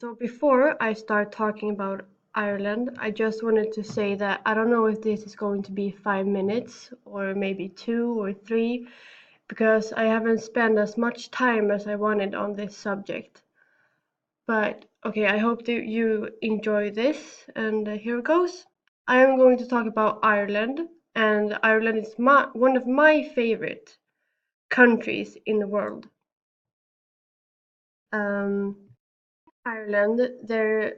So before I start talking about Ireland, I just wanted to say that I don't know if this is going to be 5 minutes or maybe 2 or 3 because I haven't spent as much time as I wanted on this subject. But okay, I hope that you enjoy this, and here it goes. I am going to talk about Ireland, and Ireland is one of my favorite countries in the world. Um, Ireland, there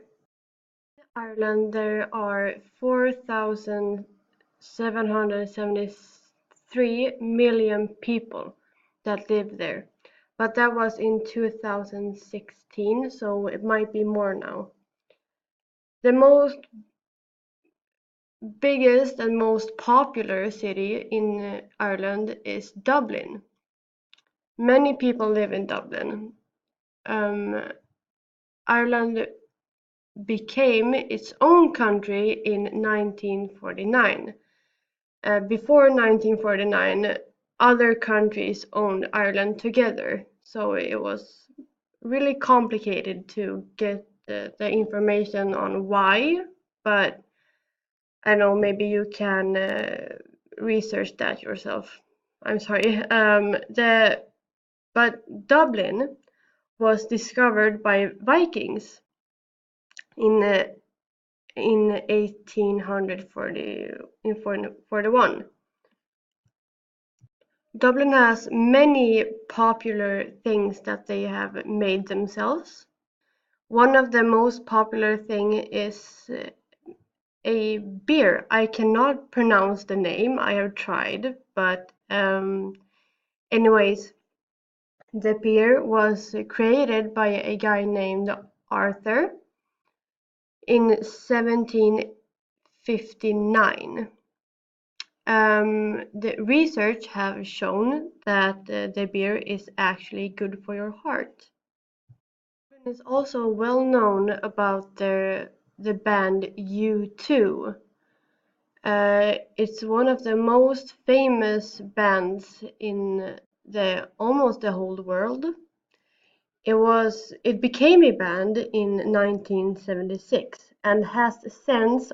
are 4,773 million people that live there. But that was in 2016, so it might be more now. The most biggest and most popular city in Ireland is Dublin. Many people live in Dublin. Um, Ireland became its own country in 1949. Before 1949, other countries owned Ireland together, so it was really complicated to get the information on why, but I know maybe you can research that yourself. I'm sorry. But Dublin was discovered by Vikings in uh, in 1841. Dublin has many popular things that they have made themselves. One of the most popular thing is a beer. I cannot pronounce the name. I have tried, but anyways, the beer was created by a guy named Arthur in 1759. The research have shown that the beer is actually good for your heart. It is also well known about the band U2. It's one of the most famous bands in the almost the whole world. It became a band in 1976 and has since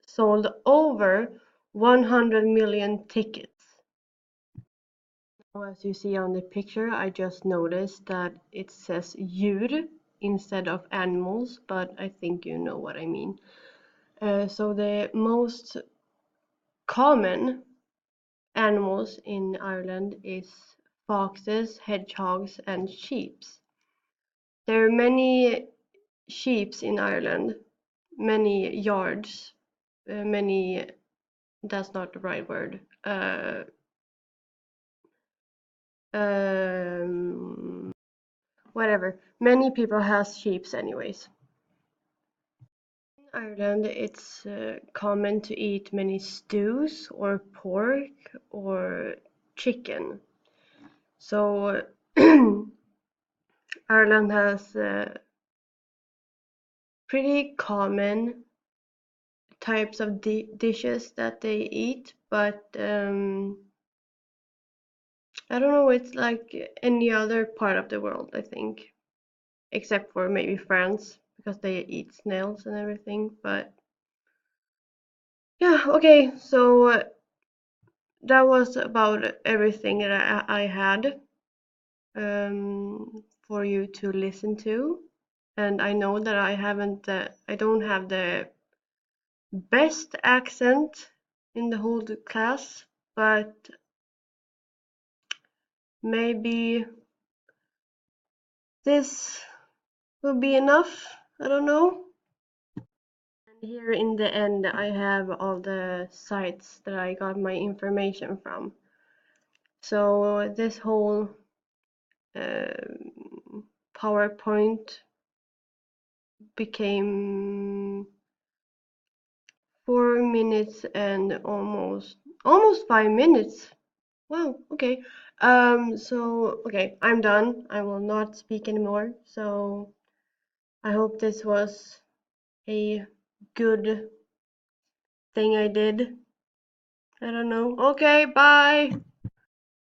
sold over 100 million tickets. As you see on the picture, I just noticed that it says djur instead of animals, but I think you know what I mean. So the most common animals in Ireland is foxes, hedgehogs, and sheep. There are many sheep in Ireland, many yards, many, that's not the right word. Um, Whatever. Many people has sheep anyways. In Ireland, it's common to eat many stews or pork or chicken. So Ireland has pretty common types of dishes that they eat, but I don't know, it's like any other part of the world, I think, except for maybe France because they eat snails and everything. But yeah, okay, so that was about everything that I had for you to listen to. And I know that I don't have the best accent in the whole class, but maybe this will be enough. I don't know. And here in the end, I have all the sites that I got my information from. So this whole PowerPoint became 4 minutes and almost 5 minutes. Wow, okay. So okay, I'm done. I will not speak anymore. So I hope this was a good thing I did. I don't know. Okay, bye.